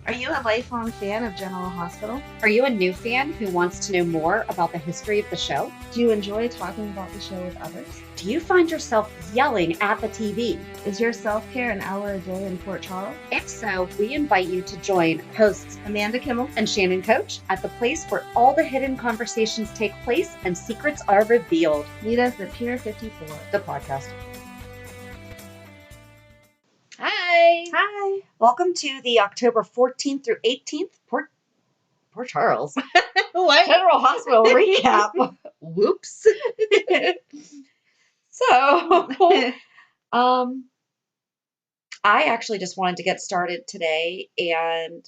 Are you a lifelong fan of General Hospital? Are you a new fan who wants to know more about the history of the show? Do you enjoy talking about the show with others? Do you find yourself yelling at the TV? Is your self-care an hour a day in Port Charles? If so, we invite you to join hosts Amanda and Shannon Coach at the place where all the hidden conversations take place and secrets are revealed. Meet us at Pier 54. The podcast. Hi. Hi. Welcome to the October 14th through 18th Port Charles What? General Hospital recap. Whoops. So, I actually just wanted to get started today, and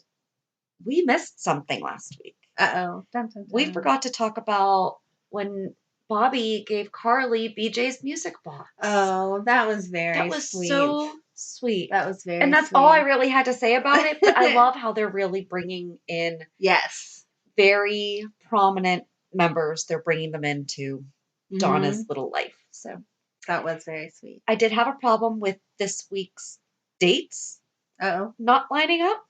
we missed something last week. Uh-oh. Dun, dun, dun. We forgot to talk about when Bobby gave Carly BJ's music box. Oh, that was very That was sweet. so sweet. That was very And that's sweet. all I really had to say about it, but I love how they're really bringing in Yes. very prominent members. They're bringing them into Donna's little life. So That was very sweet. I did have a problem with this week's dates Uh-oh. not lining up.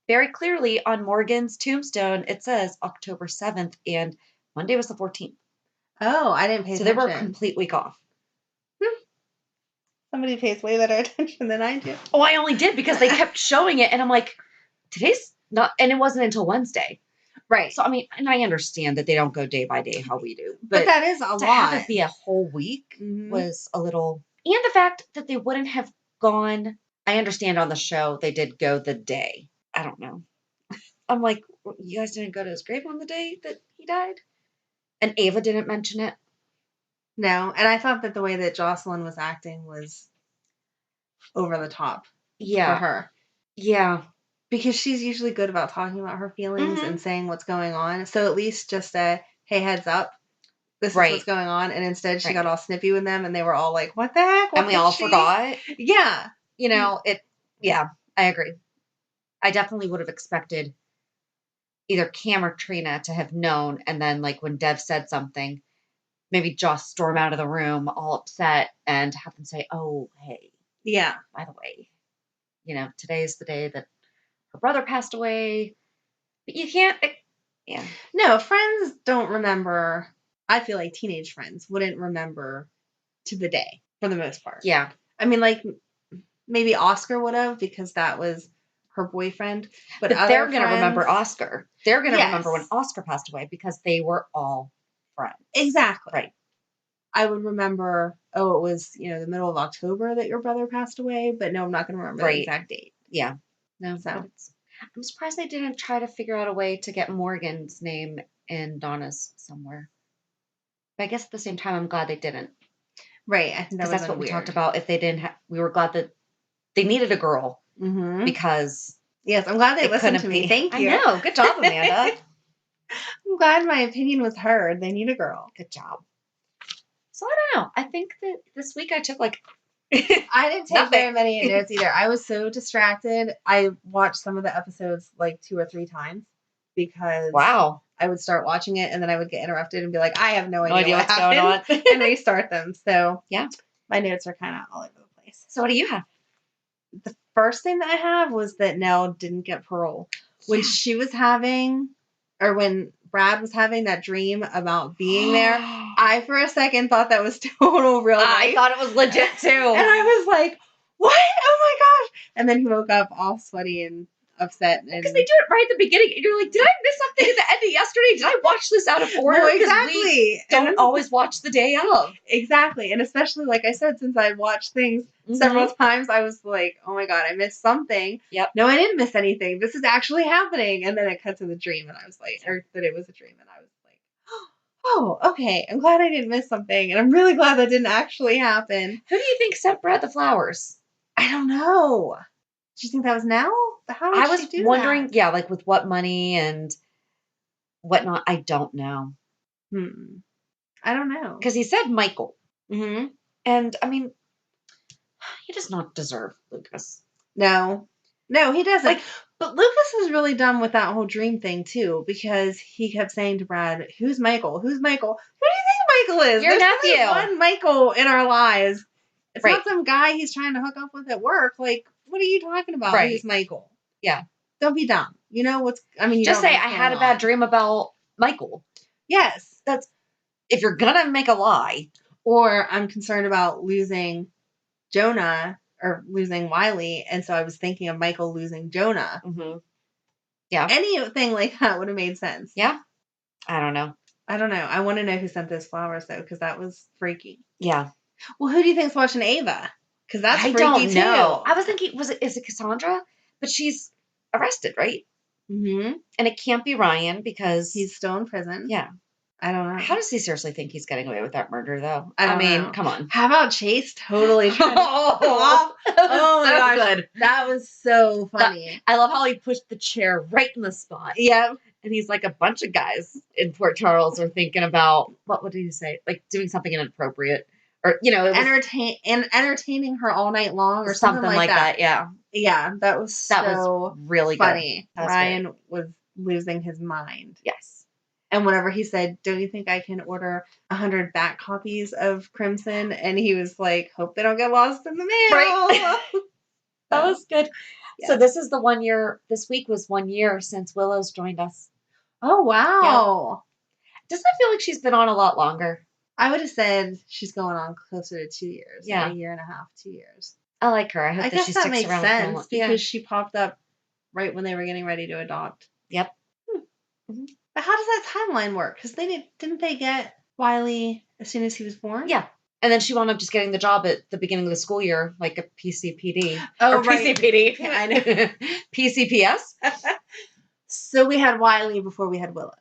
Very clearly on Morgan's tombstone, it says October 7th, and Monday was the 14th. Oh, I didn't pay So they attention. were a complete week off. Somebody pays way better attention than I do. Oh, I only did because they kept showing it, and I'm like, today's not, and it wasn't until Wednesday. Right. So, I mean, and I understand that they don't go day by day how we do. But that is a to lot. have it be a whole week Mhm. was a little... And the fact that they wouldn't have gone... I understand on the show they did go the day. I don't know. I'm like, you guys didn't go to his grave on the day that he died? And Ava didn't mention it? No, and I thought that the way that Jocelyn was acting was over the top Yeah. for her. Yeah. Because she's usually good about talking about her feelings and saying what's going on. So at least just a, hey, heads up, this is what's going on. And instead she got all snippy with them and they were all like, what the heck? And we all forgot. Yeah. You know, I agree. I definitely would have expected either Cam or Trina to have known, and then like when Dev said something, maybe just storm out of the room all upset and have them say, oh, hey. Yeah. By the way, you know, today's the day that her brother passed away. But you can't, yeah. No, friends don't remember. I feel like teenage friends wouldn't remember to the day for the most part. Yeah. I mean, like, maybe Oscar would have because that was her boyfriend. But they're going to remember Oscar. They're going to remember when Oscar passed away because they were all friends. Exactly. Right. I would remember, it was, the middle of October that your brother passed away, but no, I'm not going to remember the exact date. Yeah. No, so I'm surprised they didn't try to figure out a way to get Morgan's name in Donna's somewhere. But I guess at the same time, I'm glad they didn't. Right. I think that's what we talked about. If they didn't we were glad that they needed a girl because... Yes, I'm glad they listened to me. Thank you. I know. Good job, Amanda. I'm glad my opinion was heard. They need a girl. Good job. So I don't know. I think that this week I took like... I didn't take very many notes either. I was so distracted. I watched some of the episodes like 2 or 3 times because I would start watching it and then I would get interrupted and be like, I have no idea what's going on and restart them. So yeah, my notes are kind of all over the place. So what do you have? The first thing that I have was that Nelle didn't get parole. When she was having, or when Brad was having that dream about being there, I for a second thought that was total real life. I thought it was legit too. And I was like, what? Oh my gosh. And then he woke up all sweaty and upset. Because they do it right at the beginning. And you're like, did I miss something at the end of yesterday? Did I watch this out of order? No, exactly. We don't always watch the day of. Exactly. And especially, like I said, since I'd watched things several times, I was like, oh my God, I missed something. Yep. No, I didn't miss anything. This is actually happening. And then it cut to the dream. And I was like, or that it was a dream. And I was like, oh, okay. I'm glad I didn't miss something. And I'm really glad that didn't actually happen. Who do you think sent Brad the flowers? I don't know. Do you think that was Nelle? How did I was she do wondering, that? like with what money and whatnot. I don't know. I don't know. Because he said Michael. Mm-hmm. And, I mean, he does not deserve Lucas. No, he doesn't. But Lucas was really dumb with that whole dream thing, too, because he kept saying to Brad, who's Michael? Who's Michael? Who do you think Michael is? Your There's nephew. only one Michael in our lives. It's not some guy he's trying to hook up with at work. Like, what are you talking about? Right. Who's Michael? Yeah. don't be dumb. You know what's, I mean, you just don't say, know I what's had a going bad on. dream about Michael. Yes. That's, if you're going to make a lie. Or I'm concerned about losing Jonah or losing Wiley. And so I was thinking of Michael losing Jonah. Mm-hmm. Yeah. Anything like that would have made sense. Yeah. I don't know. I want to know who sent those flowers, though, because that was freaky. Yeah. Well, who do you think's watching Ava? Because that's freaky, don't know. too. I was thinking, is it Cassandra? But she's arrested, right? Mm-hmm. And it can't be Ryan because... he's still in prison. Yeah. I don't know. How does he seriously think he's getting away with that murder, though? I mean, know. Come on. How about Chase totally trying to oh my gosh. Good. That was so funny. I love how he pushed the chair right in the spot. Yeah. And he's like, a bunch of guys in Port Charles are thinking about, what did he say? Like doing something inappropriate. Or, you know, it was entertaining her all night long or something like that. Yeah. Yeah, that was really funny. Good. Ryan was losing his mind. Yes. And whenever he said, don't you think I can order 100 back copies of Crimson? And he was like, hope they don't get lost in the mail. Right. That was good. Yeah. So this week was 1 year since Willow's joined us. Oh, wow. Yep. Doesn't it feel like she's been on a lot longer? I would have said she's going on closer to 2 years. Yeah. A year and a half, 2 years. I like her. I hope that she sticks makes around. Sense because she popped up right when they were getting ready to adopt. Yep. Mm-hmm. But how does that timeline work? Because didn't they get Wiley as soon as he was born? Yeah. And then she wound up just getting the job at the beginning of the school year, like a PCPD. Oh, or right. PCPD. I know. PCPS. So we had Wiley before we had Willow.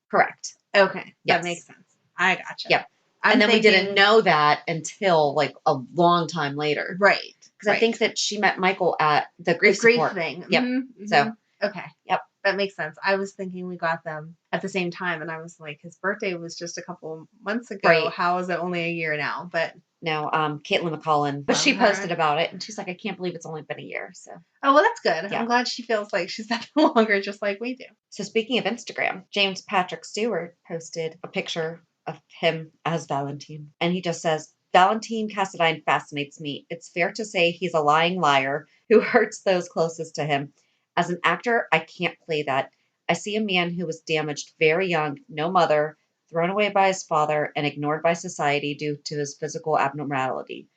Correct. Okay. Yes. That makes sense. I gotcha. Yep. And then we didn't know that until like a long time later. Right. Because I think that she met Michael at the grief support thing. Yep. Mm-hmm. So. Okay. Yep. That makes sense. I was thinking we got them at the same time, and I was like, his birthday was just a couple months ago. Right. How is it only a year now? But no, Caitlin McCollin. But she posted about it, and she's like, I can't believe it's only been a year. So. Oh, well, that's good. Yeah. I'm glad she feels like she's that longer, just like we do. So speaking of Instagram, James Patrick Stewart posted a picture of him as Valentine, and he just says, Valentine Cassadine fascinates me. It's fair to say he's a lying liar who hurts those closest to him. As an actor, I can't play that. I see a man who was damaged very young, no mother, thrown away by his father, and ignored by society due to his physical abnormality.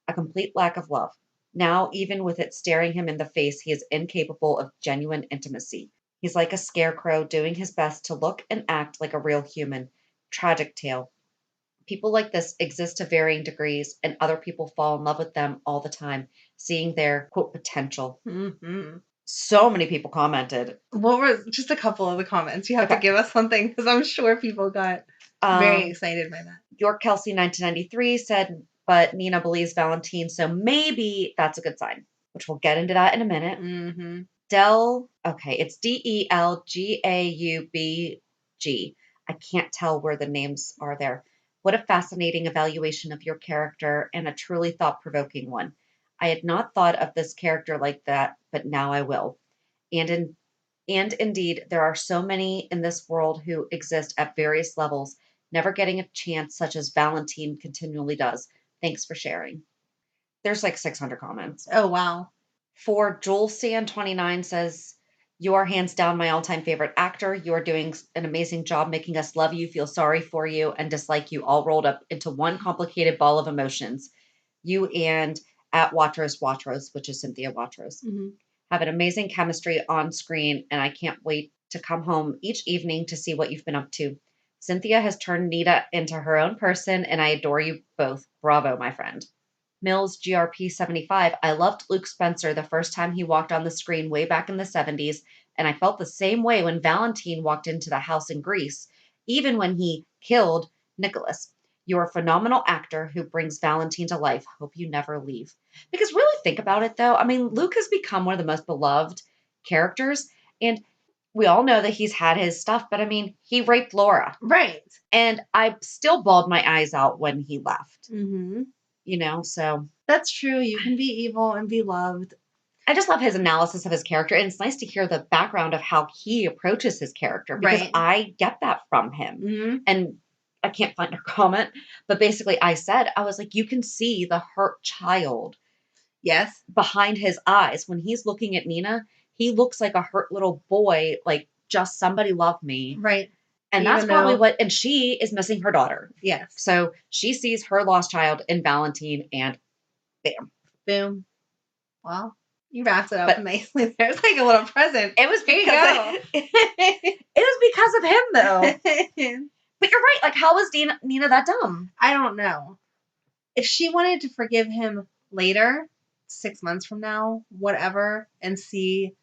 A complete lack of love. Now, even with it staring him in the face, he is incapable of genuine intimacy. He's like a scarecrow doing his best to look and act like a real human. Tragic tale. People like this exist to varying degrees, and other people fall in love with them all the time, seeing their, quote, potential. Mm-hmm. So many people commented. What were just a couple of the comments? You have to give us something because I'm sure people got very excited by that. York Kelsey 1993 said, but Nina believes Valentine, so maybe that's a good sign, which we'll get into that in a minute. Mm-hmm. It's Delgaubg. I can't tell where the names are there. What a fascinating evaluation of your character and a truly thought-provoking one. I had not thought of this character like that, but now I will. And indeed, there are so many in this world who exist at various levels, never getting a chance such as Valentine continually does. Thanks for sharing. There's like 600 comments. Oh, wow. For Joel Sand 29 says, you are hands down my all-time favorite actor. You are doing an amazing job making us love you, feel sorry for you, and dislike you all rolled up into one complicated ball of emotions. You and at Watros, which is Cynthia Watros, have an amazing chemistry on screen, and I can't wait to come home each evening to see what you've been up to. Cynthia has turned Nita into her own person, and I adore you both. Bravo, my friend. Mills GRP 75. I loved Luke Spencer the first time he walked on the screen way back in the 70s, and I felt the same way when Valentine walked into the house in Greece, even when he killed Nicholas. You're a phenomenal actor who brings Valentine to life. Hope you never leave. Because really think about it, though. I mean, Luke has become one of the most beloved characters, and we all know that he's had his stuff, but I mean, he raped Laura. Right. And I still bawled my eyes out when he left. Mm-hmm. You know, so. That's true. You can be evil and be loved. I just love his analysis of his character. And it's nice to hear the background of how he approaches his character. Because I get that from him. Mm-hmm. And I can't find her comment. But basically, I was like, you can see the hurt child. Yes. Behind his eyes. When he's looking at Nina, he looks like a hurt little boy, like just somebody love me. Right. And Even that's probably though- what, and she is missing her daughter. Yes. So she sees her lost child in Valentine and bam. Boom. Well, you wrapped it up nicely. There's like a little present. It was because of him though. But you're right. Like, how was Nina that dumb? I don't know. If she wanted to forgive him later, 6 months from now, whatever, and see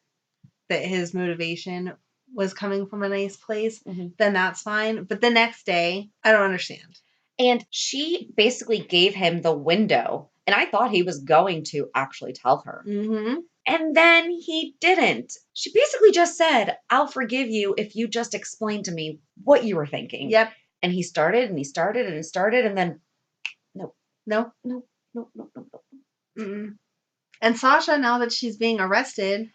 that his motivation was coming from a nice place, then that's fine. But the next day, I don't understand. And she basically gave him the window. And I thought he was going to actually tell her. Mm-hmm. And then he didn't. She basically just said, I'll forgive you if you just explain to me what you were thinking. Yep. And he started and he started and he started and then no. Mm-mm. And Sasha, now that she's being arrested,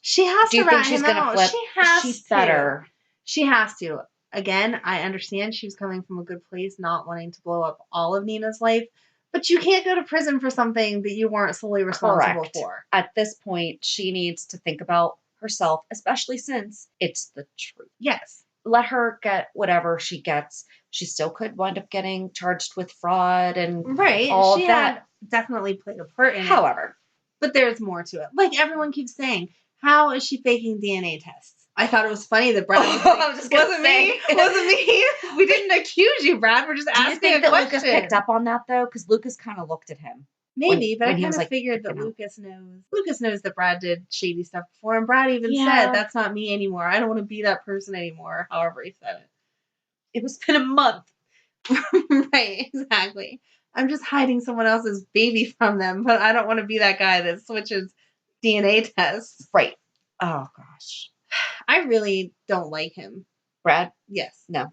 she has Do you to think rat she's him gonna out. flip? She has She's to. better. She has to. Again, I understand she was coming from a good place, not wanting to blow up all of Nina's life, but you can't go to prison for something that you weren't solely responsible for. At this point, she needs to think about herself, especially since it's the truth. Yes. Let her get whatever she gets. She still could wind up getting charged with fraud and all she of that. Had definitely played a part in it. However. But there's more to it. Like everyone keeps saying, how is she faking DNA tests? I thought it was funny that Brad was like, wasn't me. We didn't accuse you, Brad. We're just asking a question. Do you think that Lucas picked up on that, though? Because Lucas kind of looked at him. Maybe, but I kind of figured that Lucas knows. Lucas knows that Brad did shady stuff before, and Brad even said, that's not me anymore. I don't want to be that person anymore, however he said it. It was been a month. Right, exactly. I'm just hiding someone else's baby from them, but I don't want to be that guy that switches DNA tests. Right. Oh, gosh. I really don't like him. Brad? Yes. No.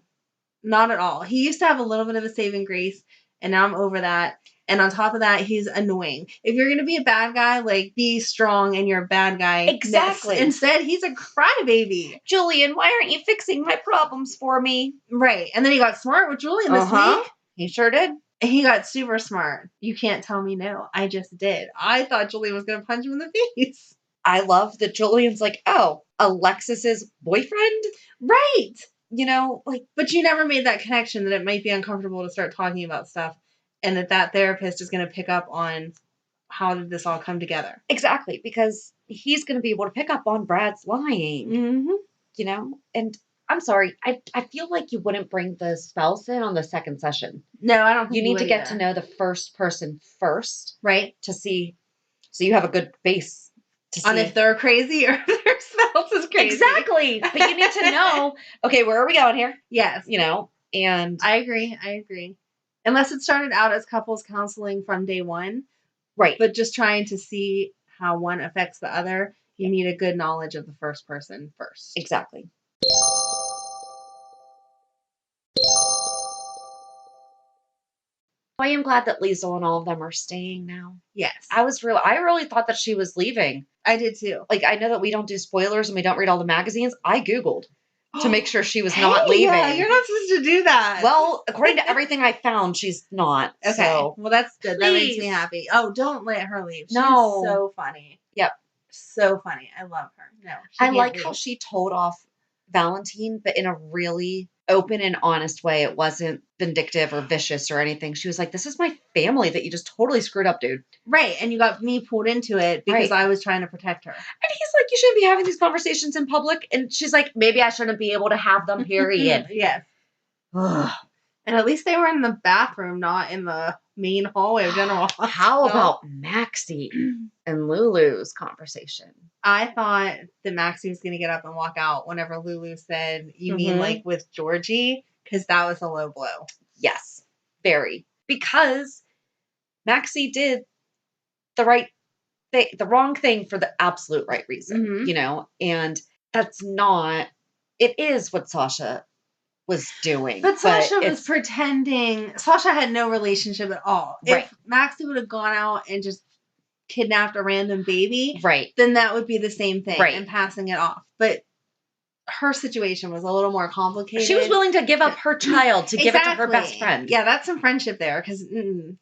Not at all. He used to have a little bit of a saving grace, and now I'm over that. And on top of that, he's annoying. If you're going to be a bad guy, like, be strong and you're a bad guy. Exactly. Instead, he's a crybaby. Julian, why aren't you fixing my problems for me? Right. And then he got smart with Julian this week. He sure did. He got super smart. You can't tell me no. I just did. I thought Julian was going to punch him in the face. I love that Julian's like, oh, Alexis's boyfriend? Right. You know, like, but you never made that connection that it might be uncomfortable to start talking about stuff and that therapist is going to pick up on how did this all come together. Exactly. Because he's going to be able to pick up on Brad's lying, you know, and I'm sorry. I feel like you wouldn't bring the spouse in on the second session. No, I don't think you need to get to know the first person first. Right. To see, so you have a good base. On if they're crazy or if their spouse is crazy. Exactly. But you need to know, okay, where are we going here? Yes. You know, and I agree. Unless it started out as couples counseling from day one. Right. But just trying to see how one affects the other, you need a good knowledge of the first person first. Exactly. I am glad that Liesl and all of them are staying now. Yes. I really thought that she was leaving. I did too. Like, I know that we don't do spoilers and we don't read all the magazines. I Googled to make sure she was not leaving. Yeah, you're not supposed to do that. Well, according to everything I found, she's not. Okay. So. Well, that's good. That makes me happy. Oh, don't let her leave. She's no. So funny. Yep. So funny. I love her. No. I like how she told off Valentine, but in a really open and honest way. It wasn't vindictive or vicious or anything. She was like, this is my family that you just totally screwed up, dude. Right. And you got me pulled into it because I was trying to protect her. And he's like, you shouldn't be having these conversations in public. And she's like, maybe I shouldn't be able to have them, period. Yes. And at least they were in the bathroom, not in the main hallway of General Hospital. How about Maxie and Lulu's conversation? I thought that Maxie was going to get up and walk out whenever Lulu said, you mean like with Georgie? Because that was a low blow. Yes, very. Because Maxie did the right thing, the wrong thing for the absolute right reason, you know? And that's not, it is what Sasha was doing. But Sasha was pretending. Sasha had no relationship at all. Right. If Maxie would have gone out and just kidnapped a random baby, right, then that would be the same thing, right, and passing it off. But her situation was a little more complicated. She was willing to give up her child to give it to her best friend. Yeah, that's some friendship there, because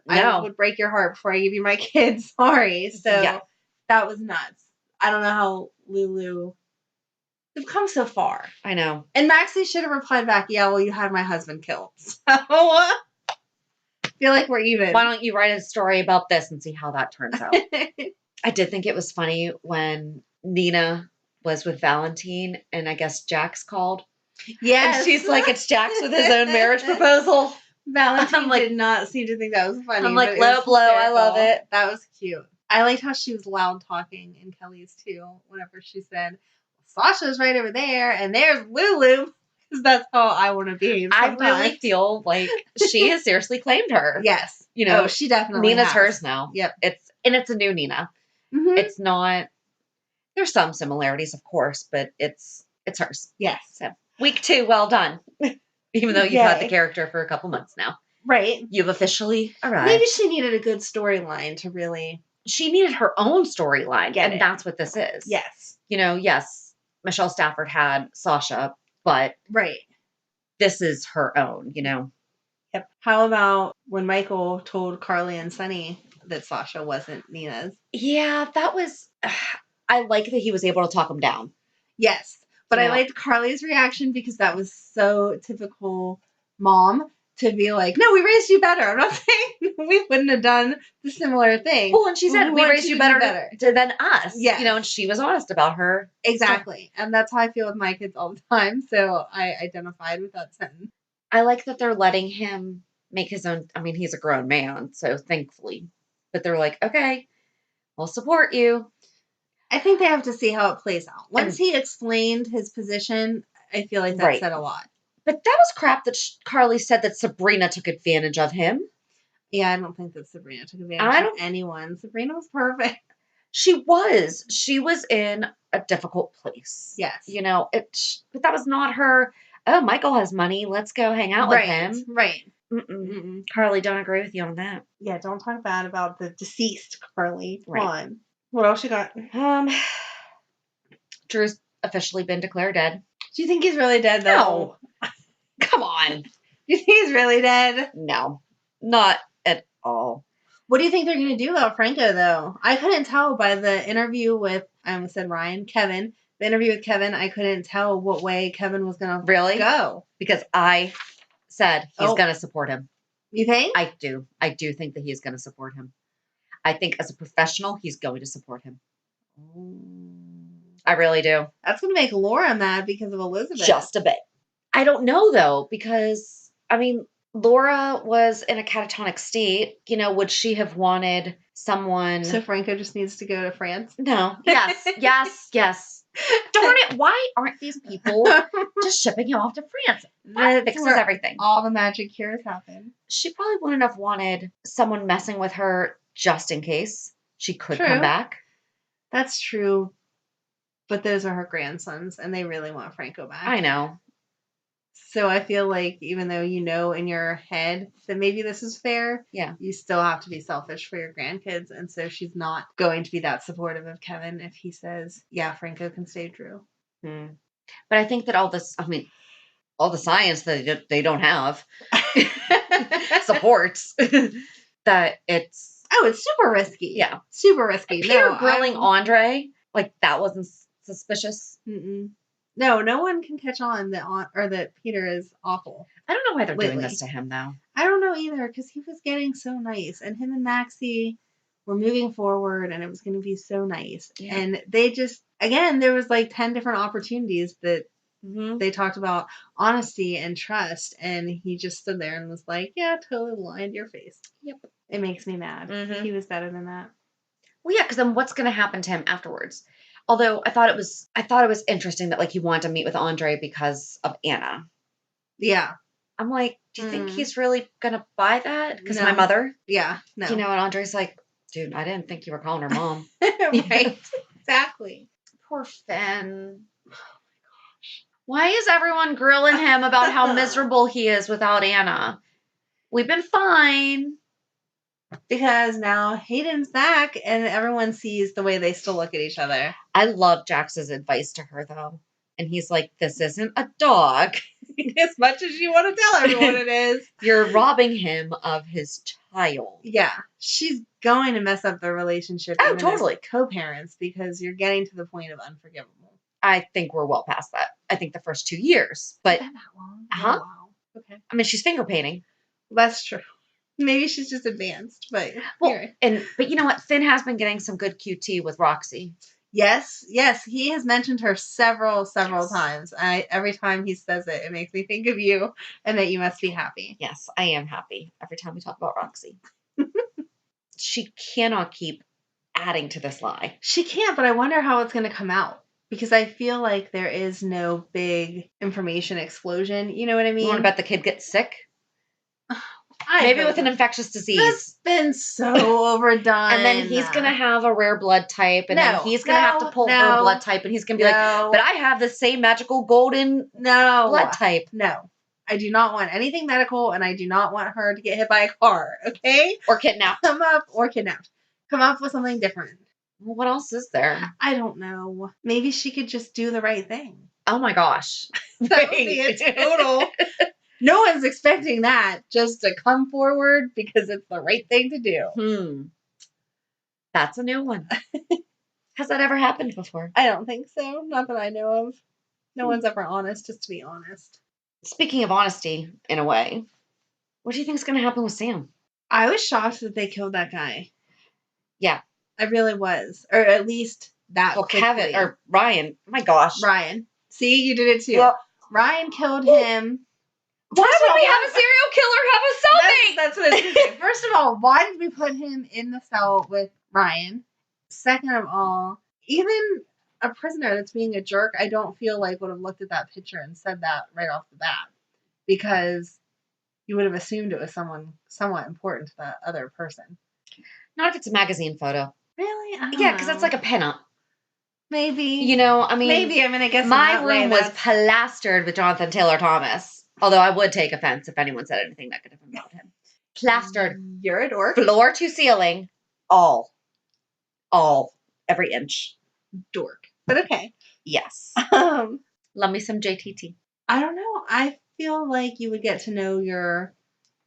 I would break your heart before I give you my kids. Sorry. So that was nuts. I don't know how Lulu. They've come so far. I know. And Maxie should have replied back, yeah, well, you had my husband killed. So I feel like we're even. Why don't you write a story about this and see how that turns out? I did think it was funny when Nina was with Valentine and I guess Jax called. Yes. And she's like, it's Jax with his own marriage proposal. Valentine did not seem to think that was funny. I'm like, low blow, I love it. That was cute. I liked how she was loud talking in Kelly's too, whenever she said, Sasha's right over there, and there's Lulu. Because that's how I want to behave. Sometimes. I really feel like she has seriously claimed her. Yes. You know, she definitely Nina's has. hers now. Yep. It's a new Nina. Mm-hmm. It's not, there's some similarities, of course, but it's hers. Yes. So, week 2, well done. Even though you've had the character for a couple months now. Right. You've officially arrived. Maybe she needed a good storyline to really. She needed her own storyline. And that's what this is. Yes. You know, yes, Michelle Stafford had Sasha, but. Right. This is her own, you know. Yep. How about when Michael told Carly and Sonny that Sasha wasn't Nina's? Yeah, that was. I like that he was able to talk him down. Yes. But I liked Carly's reaction because that was so typical mom to be like, no, we raised you better. I'm not saying we wouldn't have done the similar thing. Well, and she said, we raised you better than us. Yeah. You know, and she was honest about her. Exactly. And that's how I feel with my kids all the time. So I identified with that sentence. I like that they're letting him make his own. I mean, he's a grown man, so thankfully. But they're like, okay, we'll support you. I think they have to see how it plays out. Once he explained his position, I feel like that said a lot. But that was crap that Carly said that Sabrina took advantage of him. Yeah, I don't think that Sabrina took advantage of anyone. Sabrina was perfect. She was. She was in a difficult place. Yes. You know, but that was not her, oh, Michael has money, let's go hang out with him. Right. Carly, don't agree with you on that. Yeah, don't talk bad about the deceased Carly. Come on. What else you got? Drew's officially been declared dead. Do you think he's really dead, though? No. Come on. Do you think he's really dead? No. Not at all. What do you think they're going to do about Franco, though? I couldn't tell by the interview with, I almost said Kevin. The interview with Kevin, I couldn't tell what way Kevin was going to go. Because I said he's going to support him. You think? I do. I do think that he's going to support him. I think as a professional, he's going to support him. I really do. That's going to make Laura mad because of Elizabeth. Just a bit. I don't know, though, because, I mean, Laura was in a catatonic state. You know, would she have wanted someone... So Franco just needs to go to France? No. Yes. Yes. Darn it. Why aren't these people just shipping him off to France? That fixes everything. All the magic cures happen. She probably wouldn't have wanted someone messing with her just in case she could come back. That's true. But those are her grandsons, and they really want Franco back. I know. So I feel like even though you know in your head that maybe this is fair, you still have to be selfish for your grandkids. And so she's not going to be that supportive of Kevin if he says, yeah, Franco can stay Drew. But I think that all the science that they don't have supports that it's... Oh, it's super risky. Yeah. Super risky. Peter grilling Andre, like that wasn't suspicious. No one can catch on that Peter is awful. I don't know why they're doing this to him, though. I don't know either, because he was getting so nice, and him and Maxie were moving forward, and it was going to be so nice. Yeah. And they just, again, there was like 10 different opportunities that they talked about honesty and trust, and he just stood there and was like, yeah, totally lied to your face. Yep. It makes me mad. He was better than that. Well, yeah, because then what's going to happen to him afterwards? Although I thought it was interesting that like he wanted to meet with Andre because of Anna. Yeah. I'm like, do you think he's really going to buy that? Because my mother? Yeah. No. You know, and Andre's like, dude, I didn't think you were calling her mom. Right. Exactly. Poor Finn. Oh my gosh. Why is everyone grilling him about how miserable he is without Anna? We've been fine. Because now Hayden's back and everyone sees the way they still look at each other. I love Jax's advice to her, though. And he's like, this isn't a dog. As much as you want to tell everyone it is. You're robbing him of his child. Yeah. She's going to mess up the relationship. Oh, totally. Co-parents, because you're getting to the point of unforgivable. I think we're well past that. I think the first 2 years. But, Is that long? huh? Oh, wow. Okay. I mean, she's finger painting. That's true. Maybe she's just advanced, but but you know what? Finn has been getting some good QT with Roxy. Yes, he has mentioned her several times. Every time he says it, it makes me think of you and that you must be happy. Yes, I am happy every time we talk about Roxy. She cannot keep adding to this lie. She can't, but I wonder how it's going to come out. Because I feel like there is no big information explosion. You know what I mean? You want to bet the kid gets sick? Maybe with an infectious disease. That's been so overdone. And then he's going to have a rare blood type. And then he's going to have to pull her blood type. And he's going to be like, but I have the same magical golden blood type. No. I do not want anything medical. And I do not want her to get hit by a car. Okay? Or kidnapped. Come up with something different. Well, what else is there? I don't know. Maybe she could just do the right thing. Oh my gosh. That would be a total... No one's expecting that just to come forward because it's the right thing to do. That's a new one. Has that ever happened before? I don't think so. Not that I know of. No one's ever honest, just to be honest. Speaking of honesty, in a way, what do you think is going to happen with Sam? I was shocked that they killed that guy. Yeah. I really was. Or at least that Kevin, or Ryan. Oh my gosh. Ryan. See, you did it too. Well, Ryan killed him. Why would we have a serial killer have a cellmate? That's what I was going to say. First of all, why did we put him in the cell with Ryan? Second of all, even a prisoner that's being a jerk, I don't feel like would have looked at that picture and said that right off the bat. Because you would have assumed it was someone somewhat important to the other person. Not if it's a magazine photo. Really? Yeah, because that's like a pinup. Maybe. You know, I mean. Maybe. I mean, I guess my room was plastered with Jonathan Taylor Thomas. Although I would take offense if anyone said anything negative about him. Plastered. You're a dork. Floor to ceiling. All. Every inch. Dork. But okay. Yes. Love me some JTT. I don't know. I feel like you would get to know your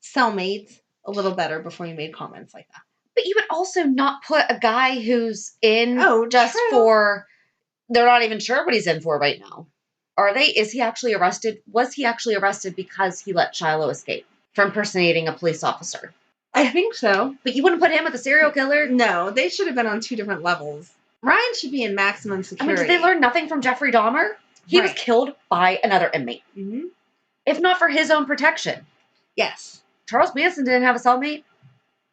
cellmates a little better before you made comments like that. But you would also not put a guy who's in just true. for... They're not even sure what he's in for right now. Are they? Is he actually arrested? Was he actually arrested because he let Shiloh escape from impersonating a police officer? I think so. But you wouldn't put him with a serial killer? No, they should have been on 2 different levels. Ryan should be in maximum security. I mean, did they learn nothing from Jeffrey Dahmer? He was killed by another inmate. Mm-hmm. If not for his own protection. Yes. Charles Manson didn't have a cellmate.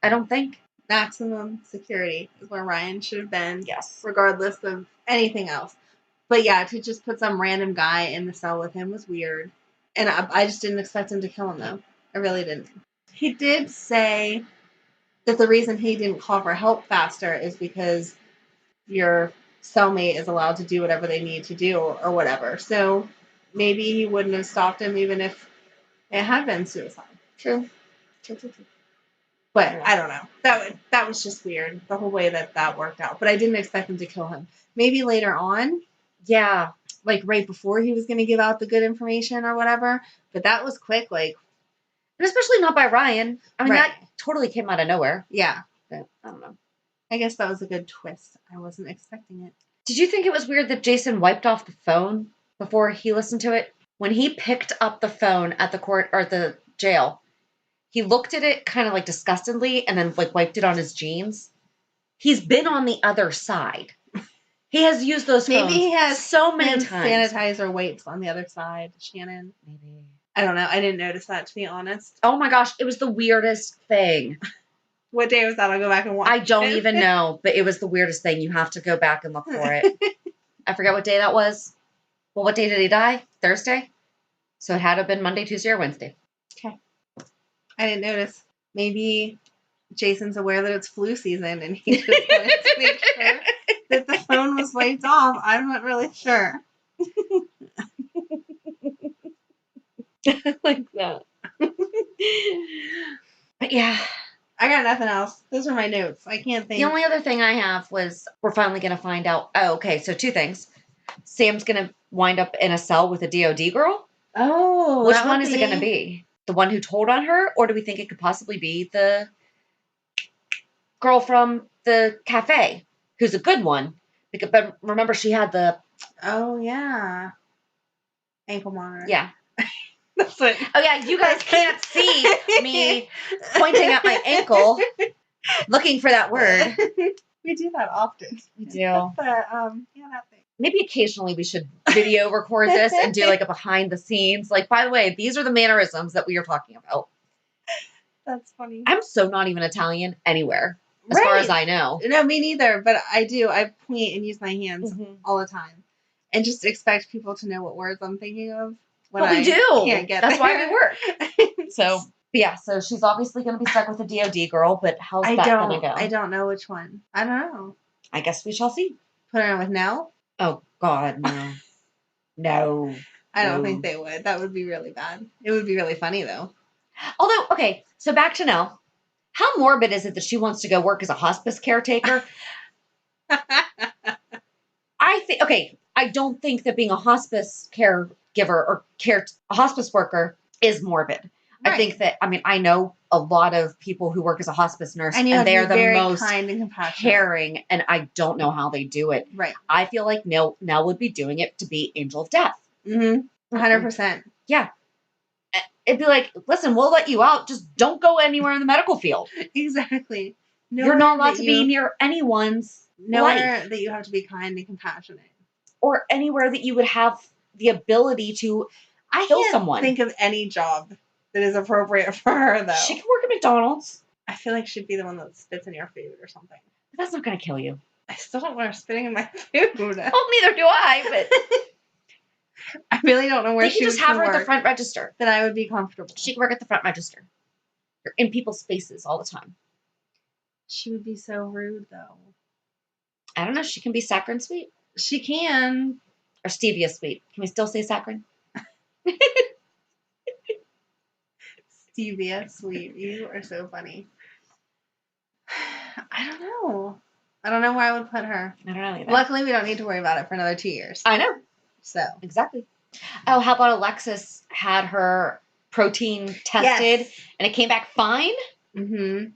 I don't think. Maximum security is where Ryan should have been. Yes. Regardless of anything else. But yeah, to just put some random guy in the cell with him was weird. And I just didn't expect him to kill him, though. I really didn't. He did say that the reason he didn't call for help faster is because your cellmate is allowed to do whatever they need to do or whatever. So maybe he wouldn't have stopped him even if it had been suicide. True. But I don't know. That was just weird, the whole way that worked out. But I didn't expect him to kill him. Maybe later on. Yeah. Like right before he was going to give out the good information or whatever. But that was quick. Like, and especially not by Ryan. I mean, that totally came out of nowhere. Yeah. But I don't know. I guess that was a good twist. I wasn't expecting it. Did you think it was weird that Jason wiped off the phone before he listened to it? When he picked up the phone at the court or the jail, he looked at it kind of like disgustedly and then like wiped it on his jeans. He's been on the other side. He has used those phones. Maybe he has so many times. Sanitizer wipes on the other side, Shannon. Maybe. I don't know. I didn't notice that, to be honest. Oh my gosh, it was the weirdest thing. What day was that? I'll go back and watch. I don't even know, but it was the weirdest thing. You have to go back and look for it. I forget what day that was. Well, what day did he die? Thursday? So it had to have been Monday, Tuesday, or Wednesday. Okay. I didn't notice. Maybe Jason's aware that it's flu season and he just wanted to make sure that the phone was wiped off. I'm not really sure. Like that. But yeah. I got nothing else. Those are my notes. I can't think. The only other thing I have was we're finally going to find out. Oh, okay. So 2 things. Sam's going to wind up in a cell with a DOD girl. Oh. Which one is it going to be? The one who told on her? Or do we think it could possibly be the girl from the cafe, who's a good one. But remember, she had the... Oh, yeah. Ankle monitor. Yeah. That's what... Oh, yeah, you guys can't see me pointing at my ankle, looking for that word. We do that often. We do. But, yeah, that thing. Maybe occasionally we should video record this and do like a behind the scenes. Like, by the way, these are the mannerisms that we are talking about. That's funny. I'm so not even Italian anywhere, as far as I know. No, me neither. But I do. I point and use my hands all the time, and just expect people to know what words I'm thinking of. But we do. Can't get That's there. why we work. So, yeah. So she's obviously going to be stuck with a DOD girl. But how's that going to go? I don't know which one. I don't know. I guess we shall see. Put her in with Nelle? Oh God, no. No. I don't think they would. That would be really bad. It would be really funny though. Although, okay, so back to Nelle. How morbid is it that she wants to go work as a hospice caretaker? I don't think that being a hospice caregiver or a hospice worker is morbid. Right. I think that, I know a lot of people who work as a hospice nurse and they are the most kind and caring, and I don't know how they do it. Right. I feel like Nelle would be doing it to be angel of death. 100%. Yeah. It'd be like, listen, we'll let you out. Just don't go anywhere in the medical field. Exactly. You're not allowed to be near anyone's nowhere that you have to be kind and compassionate. Or anywhere that you would have the ability to kill someone. I can't think of any job that is appropriate for her, though. She can work at McDonald's. I feel like she'd be the one that spits in your food or something. But that's not going to kill you. I still don't want her spitting in my food. Well, neither do I, but... I really don't know where she would just have her at the front register. Then I would be comfortable. She can work at the front register. You're in people's faces all the time. She would be so rude, though. I don't know. She can be saccharine sweet. She can. Or stevia sweet. Can we still say saccharine? Stevia sweet. You are so funny. I don't know. I don't know where I would put her. I don't know either. Luckily, we don't need to worry about it for another 2 years. I know. So. Exactly. Oh, how about Alexis had her protein tested and it came back fine? Mm-hmm.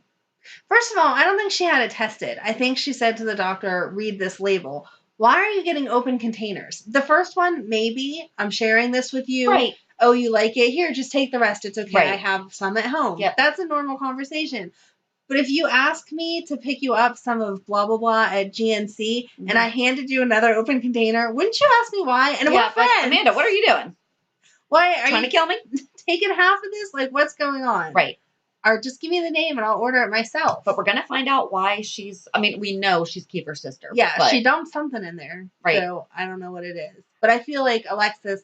First of all, I don't think she had it tested. I think she said to the doctor, read this label. Why are you getting open containers? The first one, maybe. I'm sharing this with you. Right. Oh, you like it? Here, just take the rest. It's okay. Right. I have some at home. Yep. That's a normal conversation. But if you ask me to pick you up some of blah, blah, blah at GNC and I handed you another open container, wouldn't you ask me why? And we're friends. Like, Amanda, what are you doing? Why are trying you to kill me? Taking half of this? Like, what's going on? Right. Or just give me the name and I'll order it myself. But we're going to find out why we know she's Kiefer's sister. Yeah, she dumped something in there. Right. So I don't know what it is. But I feel like Alexis,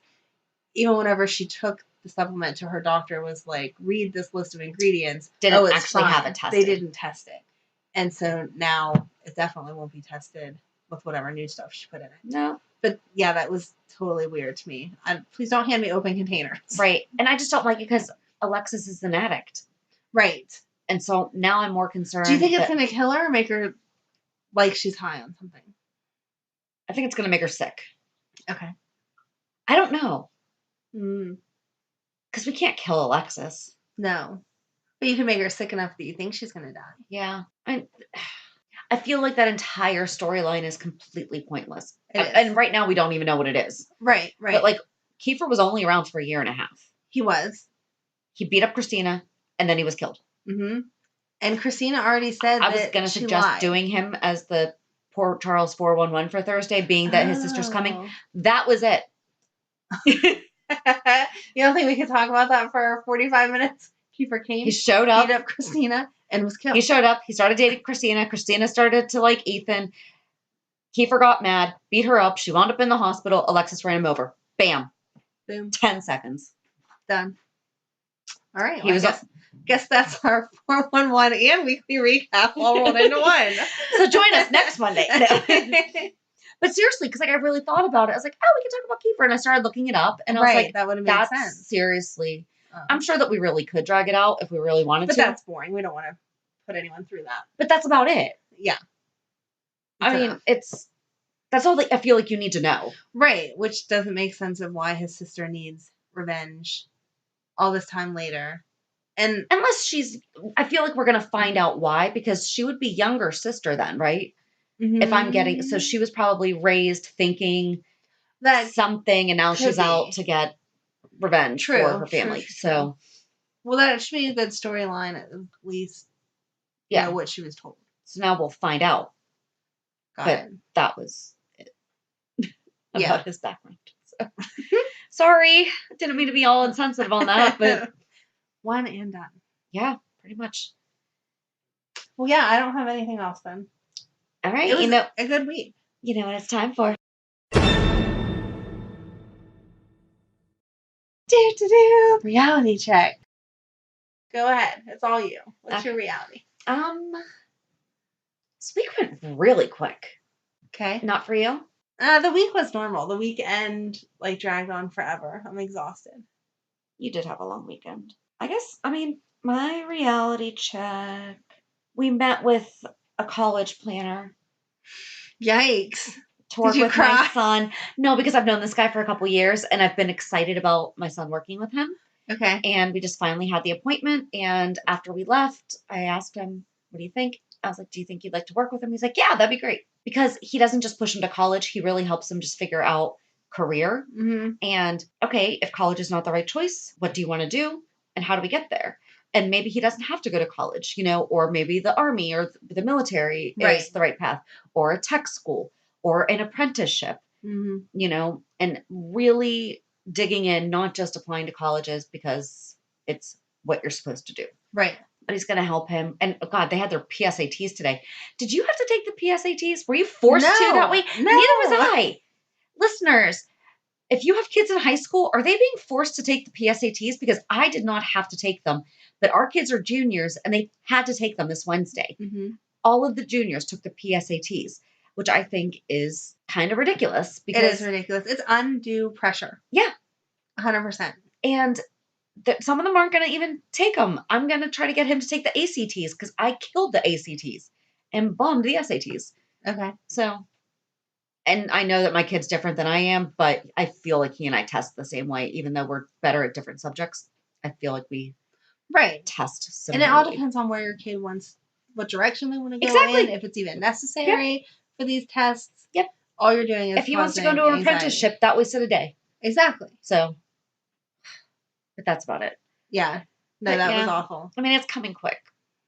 even whenever she took the supplement to her doctor, was like, read this list of ingredients. Didn't actually have it tested. They didn't test it. And so now it definitely won't be tested with whatever new stuff she put in it. No. But yeah, that was totally weird to me. Please don't hand me open containers. Right. And I just don't like it because Alexis is an addict. Right. And so now I'm more concerned. Do you think it's going to kill her or make her like she's high on something? I think it's going to make her sick. Okay. I don't know. Because we can't kill Alexis. No. But you can make her sick enough that you think she's going to die. Yeah. I feel like that entire storyline is completely pointless. And right now we don't even know what it is. Right. But like, Kiefer was only around for 1.5 years. He was. He beat up Christina and then he was killed. Mm-hmm. And Christina already said I was going to suggest doing him as the Port Charles 411 for Thursday, being that his sister's coming. That was it. You don't think we could talk about that for 45 minutes? Kiefer came. He showed up. Beat up Christina and was killed. He showed up. He started dating Christina. Christina started to like Ethan. Kiefer got mad, beat her up. She wound up in the hospital. Alexis ran him over. Bam. Boom. 10 seconds. Done. All right. Well, guess that's our 411 and weekly recap all rolled into one. So join us next Monday. No. But seriously, because like I really thought about it. I was like, oh, we can talk about Kiefer. And I started looking it up. And I was like, that would have made sense. Seriously. I'm sure that we really could drag it out if we really wanted to. But that's boring. We don't want to put anyone through that. But that's about it. Yeah. That's all I feel like you need to know. Right. Which doesn't make sense of why his sister needs revenge all this time later. And unless I feel like we're going to find out why, because she would be younger sister then, right? Mm-hmm. If I'm getting, so she was probably raised thinking that something, and now she's out to get revenge for her family. So, well, that should be a good storyline, at least. Yeah, know what she was told. So now we'll find out. Got it. That was it about his background. So. Sorry, didn't mean to be all insensitive on that, but one and done. Yeah, pretty much. Well, yeah, I don't have anything else then. All right, it was a good week. You know what it's time for? Reality check. Go ahead. It's all you. What's your reality? This week went really quick. Okay. Not for you? The week was normal. The weekend dragged on forever. I'm exhausted. You did have a long weekend. I guess, my reality check. We met with a college planner. Yikes. To work with my son. No, because I've known this guy for a couple years and I've been excited about my son working with him. Okay. And we just finally had the appointment. And after we left, I asked him, what do you think? I was like, do you think you'd like to work with him? He's like, yeah, that'd be great. Because he doesn't just push him to college. He really helps him just figure out career. Mm-hmm. And okay, if college is not the right choice, what do you want to do? And how do we get there? And maybe he doesn't have to go to college, or maybe the army or the military is the right path, or a tech school or an apprenticeship, and really digging in, not just applying to colleges because it's what you're supposed to do. Right. But he's going to help him. And oh God, they had their PSATs today. Did you have to take the PSATs? Were you forced to that way? No. Neither was I. Listeners, if you have kids in high school, are they being forced to take the PSATs? Because I did not have to take them, but our kids are juniors and they had to take them this Wednesday. Mm-hmm. All of the juniors took the PSATs, which I think is kind of ridiculous. Because it is ridiculous. It's undue pressure. Yeah. 100%. And some of them aren't going to even take them. I'm going to try to get him to take the ACTs because I killed the ACTs and bombed the SATs. Okay. So, and I know that my kid's different than I am, but I feel like he and I test the same way, even though we're better at different subjects. I feel like we test similarly. And it all depends on where your kid wants, what direction they want to go in, if it's even necessary for these tests. Yep. All you're doing is if he wants to go into an apprenticeship, that wasted a day. Exactly. So, but that's about it. Yeah. No, that was awful. It's coming quick.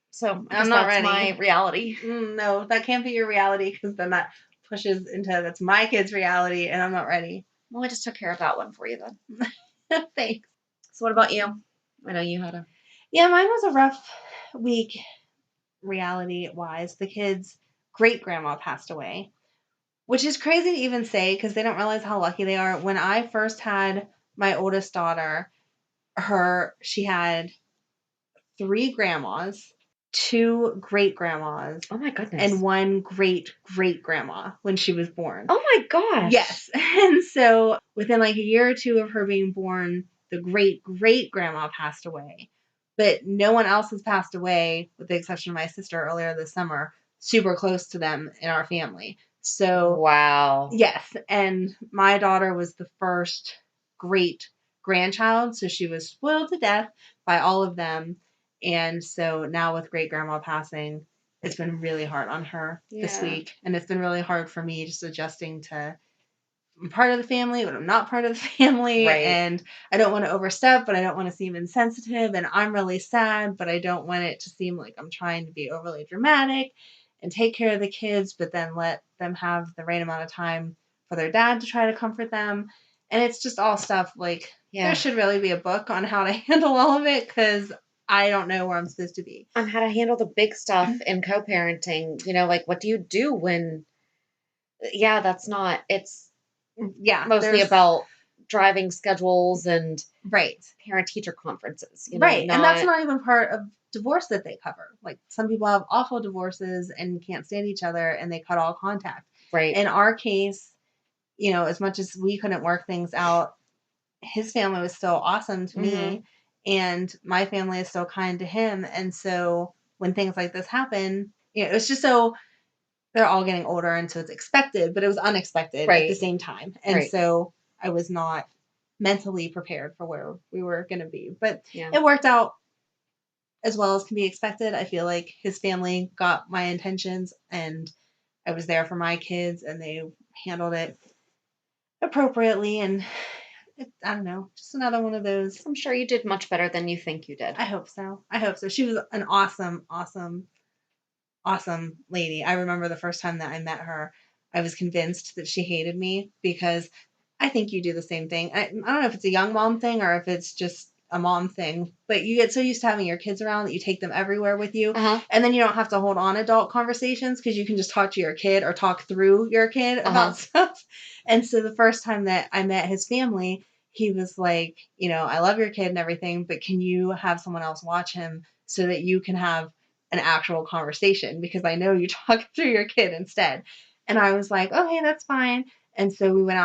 So I'm not ready. My reality. No, that can't be your reality because then that pushes into that's my kid's reality and I'm not ready. Well, I just took care of that one for you then. Thanks. So what about you? I know you had Yeah, mine was a rough week reality-wise. The kids' great-grandma passed away, which is crazy to even say because they don't realize how lucky they are. When I first had my oldest daughter, she had 3 grandmas, 2 great-grandmas. Oh my goodness. And 1 great-great-grandma when she was born. Oh my gosh. Yes. And so within a year or 2 of her being born, the great-great-grandma passed away. But no one else has passed away, with the exception of my sister earlier this summer, super close to them in our family. So wow. Yes. And my daughter was the first great grandchild. So she was spoiled to death by all of them. And so now with great grandma passing, it's been really hard on her this week. And it's been really hard for me just adjusting to I'm part of the family, but I'm not part of the family. Right. And I don't want to overstep, but I don't want to seem insensitive. And I'm really sad, but I don't want it to seem like I'm trying to be overly dramatic and take care of the kids, but then let them have the right amount of time for their dad to try to comfort them. And it's just all stuff there should really be a book on how to handle all of it because I don't know where I'm supposed to be. On how to handle the big stuff in co-parenting. What do you do when, that's not, it's mostly about driving schedules and parent-teacher conferences. And that's not even part of divorce that they cover. Some people have awful divorces and can't stand each other and they cut all contact. Right. In our case, as much as we couldn't work things out, his family was still awesome to me and my family is still kind to him. And so when things like this happen, it's just so they're all getting older and so it's expected, but it was unexpected at the same time. And so I was not mentally prepared for where we were going to be, but it worked out as well as can be expected. I feel like his family got my intentions and I was there for my kids and they handled it appropriately. And I don't know, just another one of those. I'm sure you did much better than you think you did. I hope so. I hope so. She was an awesome, awesome lady. I remember the first time that I met her, I was convinced that she hated me because I think you do the same thing. I don't know if it's a young mom thing or if it's just a mom thing, but you get so used to having your kids around that you take them everywhere with you. And then you don't have to hold on adult conversations because you can just talk to your kid or talk through your kid about stuff. And so the first time that I met his family, he was like, you know, I love your kid and everything, but can you have someone else watch him so that you can have an actual conversation? Because I know you talk through your kid instead. And I was like, okay, that's fine. And so we went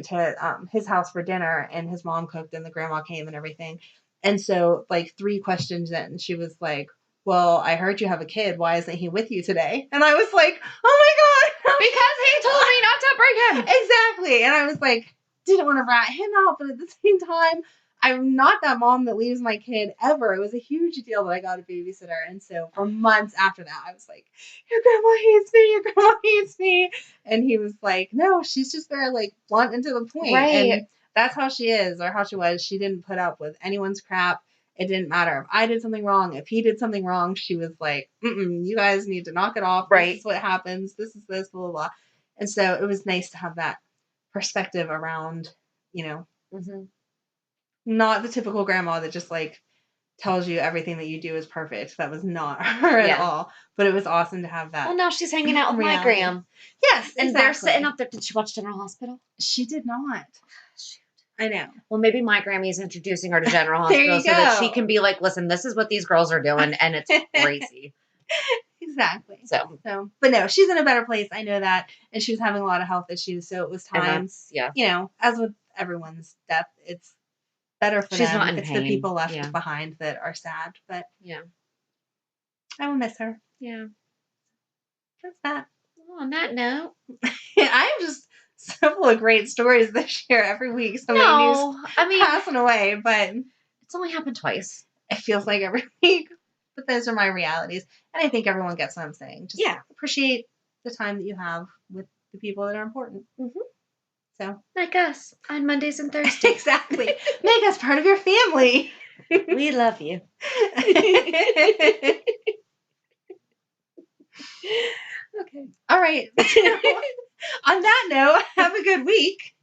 to his house for dinner and his mom cooked and the grandma came and everything. And so like 3 questions in, she was like, well, I heard you have a kid. Why isn't he with you today? And I was like, oh my God. Because he told me not to bring him. Exactly. And I was like, didn't want to rat him out, but at the same time, I'm not that mom that leaves my kid ever. It was a huge deal that I got a babysitter. And so for months after that, I was like, your grandma hates me. Your grandma hates me. And he was like, no, she's just very like blunt and to the point. Right. And that's how she is or how she was. She didn't put up with anyone's crap. It didn't matter if I did something wrong. If he did something wrong, she was like, you guys need to knock it off. Right. This is what happens. This is this, blah, blah, blah. And so it was nice to have that perspective around, you know, not the typical grandma that just like tells you everything that you do is perfect. That was not her at all. But it was awesome to have that. Well, now she's hanging out with my gram. Yes, and they're sitting up there. Did she watch General Hospital? She did not. Shoot. I know. Well, maybe my Grammy's introducing her to General Hospital so that she can be like, listen, this is what these girls are doing, and it's crazy. Exactly. So, but no, she's in a better place. I know that. And she was having a lot of health issues. So it was time, you know, as with everyone's death, it's better for them. Not in pain. The people left behind that are sad. But I will miss her. Yeah. That's that. Well, on that note, I'm just so full of great stories this year. Every week, somebody new passing away, but it's only happened twice. It feels like every week, but those are my realities, and I think everyone gets what I'm saying. Just appreciate the time that you have with the people that are important. So, like us on Mondays and Thursdays. Exactly. Make us part of your family. We love you. Okay. All right. On that note, have a good week.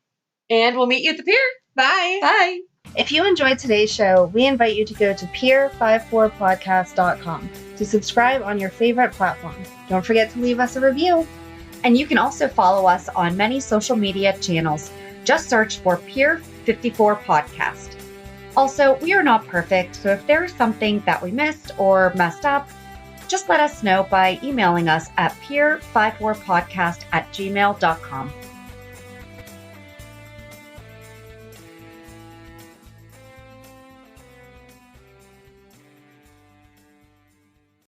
And we'll meet you at the pier. Bye. Bye. If you enjoyed today's show, we invite you to go to pier54podcast.com to subscribe on your favorite platform. Don't forget to leave us a review. And you can also follow us on many social media channels. Just search for Pier 54 Podcast. Also, we are not perfect, so if there is something that we missed or messed up, just let us know by emailing us at pier54podcast@gmail.com.